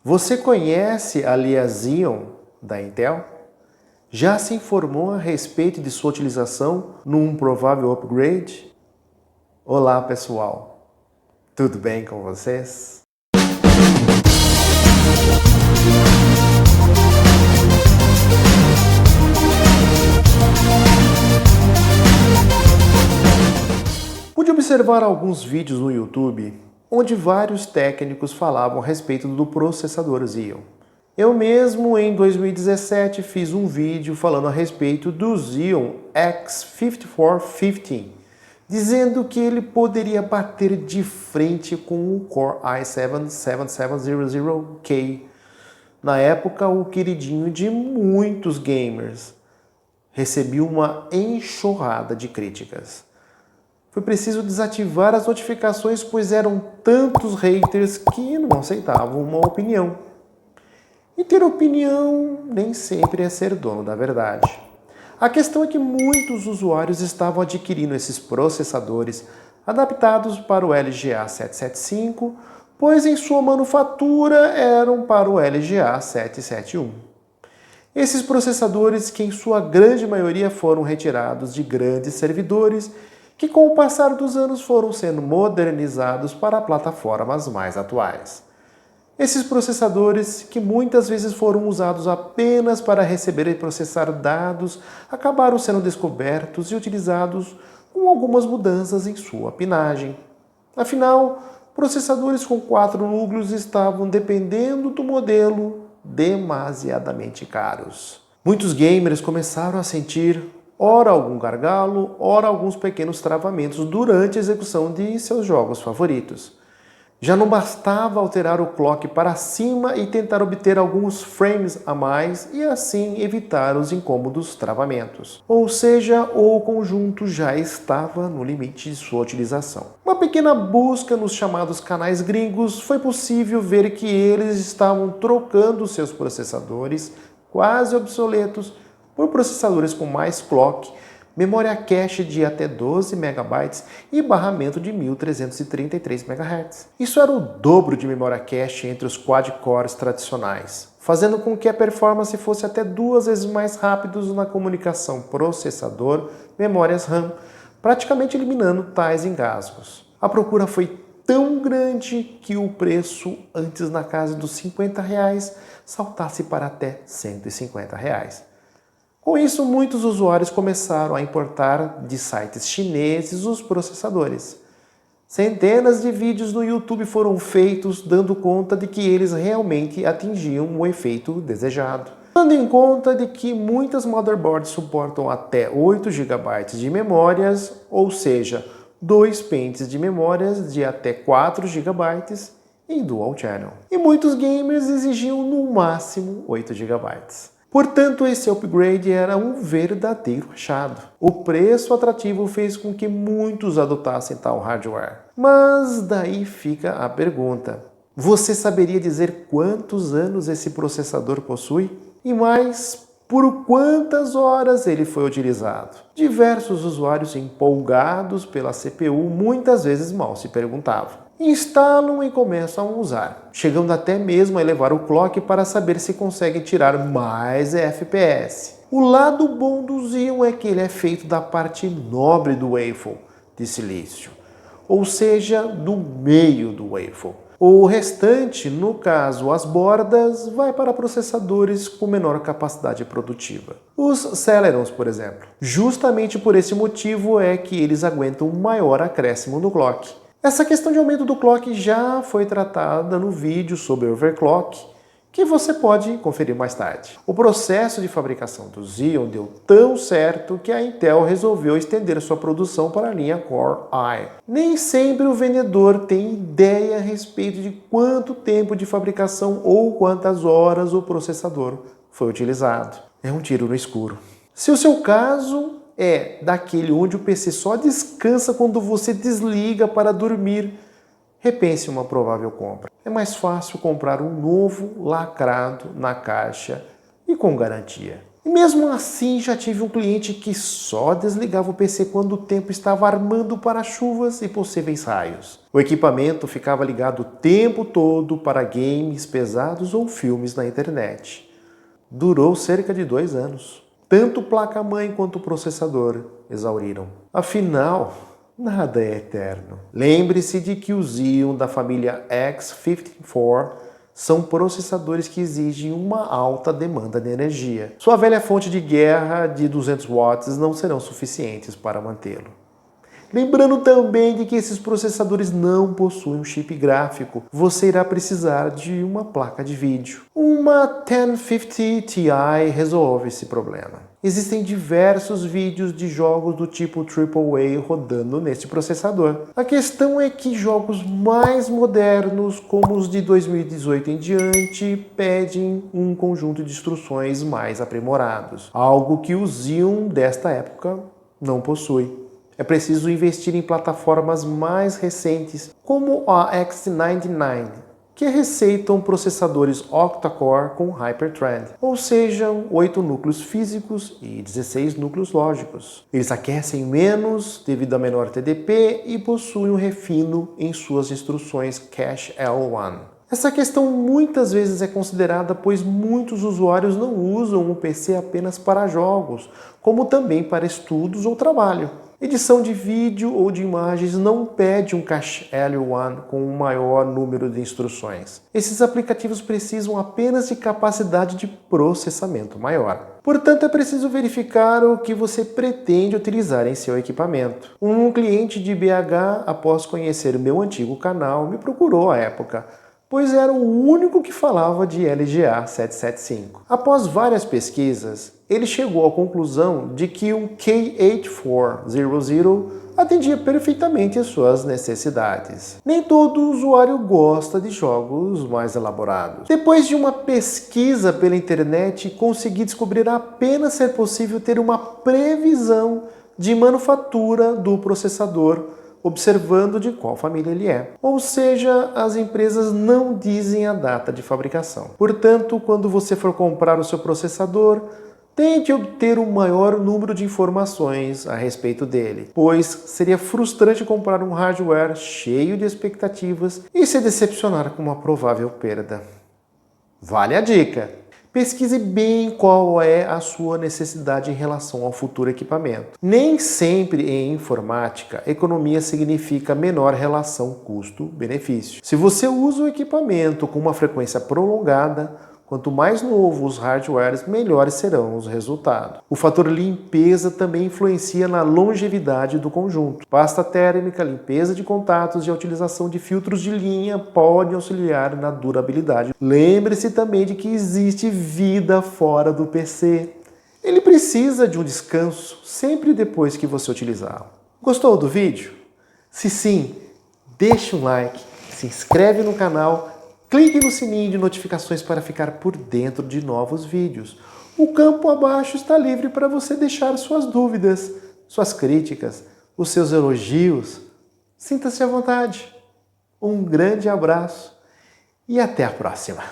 Você conhece a linha Xeon da Intel? Já se informou a respeito de sua utilização num provável upgrade? Olá pessoal, tudo bem com vocês? Pude observar alguns vídeos no YouTube onde vários técnicos falavam a respeito do processador Xeon. Eu mesmo, em 2017, fiz um vídeo falando a respeito do Xeon X5415, dizendo que ele poderia bater de frente com o Core i7-7700K, na época o queridinho de muitos gamers. Recebi uma enxurrada de críticas. Foi preciso desativar as notificações, pois eram tantos haters que não aceitavam uma opinião. E ter opinião nem sempre é ser dono da verdade. A questão é que muitos usuários estavam adquirindo esses processadores adaptados para o LGA 775, pois em sua manufatura eram para o LGA 771. Esses processadores, que em sua grande maioria foram retirados de grandes servidores, que com o passar dos anos foram sendo modernizados para plataformas mais atuais. Esses processadores, que muitas vezes foram usados apenas para receber e processar dados, acabaram sendo descobertos e utilizados com algumas mudanças em sua pinagem. Afinal, processadores com 4 núcleos estavam dependendo do modelo demasiadamente caros. Muitos gamers começaram a sentir ora algum gargalo, ora alguns pequenos travamentos durante a execução de seus jogos favoritos. Já não bastava alterar o clock para cima e tentar obter alguns frames a mais e assim evitar os incômodos travamentos. Ou seja, o conjunto já estava no limite de sua utilização. Uma pequena busca nos chamados canais gringos foi possível ver que eles estavam trocando seus processadores quase obsoletos por processadores com mais clock, memória cache de até 12 MB e barramento de 1333 MHz. Isso era o dobro de memória cache entre os quad-cores tradicionais, fazendo com que a performance fosse até 2 vezes mais rápida na comunicação processador-memórias RAM, praticamente eliminando tais engasgos. A procura foi tão grande que o preço, antes na casa dos R$50, saltasse para até R$150. Com isso, muitos usuários começaram a importar de sites chineses os processadores. Centenas de vídeos no YouTube foram feitos dando conta de que eles realmente atingiam o efeito desejado. Dando em conta de que muitas motherboards suportam até 8 GB de memórias, ou seja, 2 pentes de memórias de até 4 GB em Dual Channel. E muitos gamers exigiam no máximo 8 GB. Portanto, esse upgrade era um verdadeiro achado. O preço atrativo fez com que muitos adotassem tal hardware. Mas daí fica a pergunta: você saberia dizer quantos anos esse processador possui? E mais, por quantas horas ele foi utilizado? Diversos usuários empolgados pela CPU muitas vezes mal se perguntavam. Instalam e começam a usar, chegando até mesmo a elevar o clock para saber se conseguem tirar mais FPS. O lado bom do Xeon é que ele é feito da parte nobre do waffle de silício, ou seja, do meio do waffle. O restante, no caso as bordas, vai para processadores com menor capacidade produtiva. Os Celerons, por exemplo. Justamente por esse motivo é que eles aguentam um maior acréscimo no clock. Essa questão de aumento do clock já foi tratada no vídeo sobre overclock, que você pode conferir mais tarde. O processo de fabricação do Xeon deu tão certo que a Intel resolveu estender sua produção para a linha Core i. Nem sempre o vendedor tem ideia a respeito de quanto tempo de fabricação ou quantas horas o processador foi utilizado. É um tiro no escuro. Se o seu caso é daquele onde o PC só descansa quando você desliga para dormir, repense uma provável compra. É mais fácil comprar um novo lacrado na caixa e com garantia. E mesmo assim já tive um cliente que só desligava o PC quando o tempo estava armando para chuvas e possíveis raios. O equipamento ficava ligado o tempo todo para games pesados ou filmes na internet. Durou cerca de 2 anos. Tanto placa-mãe quanto processador exauriram. Afinal, nada é eterno. Lembre-se de que os Xeon da família X54 são processadores que exigem uma alta demanda de energia. Sua velha fonte de guerra de 200 watts não serão suficientes para mantê-lo. Lembrando também de que esses processadores não possuem um chip gráfico. Você irá precisar de uma placa de vídeo. Uma 1050 Ti resolve esse problema. Existem diversos vídeos de jogos do tipo AAA rodando neste processador. A questão é que jogos mais modernos, como os de 2018 em diante, pedem um conjunto de instruções mais aprimorados. Algo que o Xeon desta época não possui. É preciso investir em plataformas mais recentes, como a X99, que receitam processadores octa-core com Hyperthread, ou seja, 8 núcleos físicos e 16 núcleos lógicos. Eles aquecem menos devido a menor TDP e possuem um refino em suas instruções Cache L1. Essa questão muitas vezes é considerada pois muitos usuários não usam o PC apenas para jogos, como também para estudos ou trabalho. Edição de vídeo ou de imagens não pede um Cache L1 com um maior número de instruções. Esses aplicativos precisam apenas de capacidade de processamento maior. Portanto, é preciso verificar o que você pretende utilizar em seu equipamento. Um cliente de BH, após conhecer o meu antigo canal, me procurou à época, pois era o único que falava de LGA 775. Após várias pesquisas, ele chegou à conclusão de que o K8400 atendia perfeitamente às suas necessidades. Nem todo usuário gosta de jogos mais elaborados. Depois de uma pesquisa pela internet, consegui descobrir apenas ser possível ter uma previsão de manufatura do processador, observando de qual família ele é. Ou seja, as empresas não dizem a data de fabricação. Portanto, quando você for comprar o seu processador, tente obter o maior número de informações a respeito dele, pois seria frustrante comprar um hardware cheio de expectativas e se decepcionar com uma provável perda. Vale a dica! Pesquise bem qual é a sua necessidade em relação ao futuro equipamento. Nem sempre em informática, economia significa menor relação custo-benefício. Se você usa o equipamento com uma frequência prolongada, quanto mais novo os hardwares, melhores serão os resultados. O fator limpeza também influencia na longevidade do conjunto. Pasta térmica, limpeza de contatos e a utilização de filtros de linha podem auxiliar na durabilidade. Lembre-se também de que existe vida fora do PC. Ele precisa de um descanso sempre depois que você utilizá-lo. Gostou do vídeo? Se sim, deixe um like, se inscreve no canal, clique no sininho de notificações para ficar por dentro de novos vídeos. O campo abaixo está livre para você deixar suas dúvidas, suas críticas, os seus elogios. Sinta-se à vontade. Um grande abraço e até a próxima!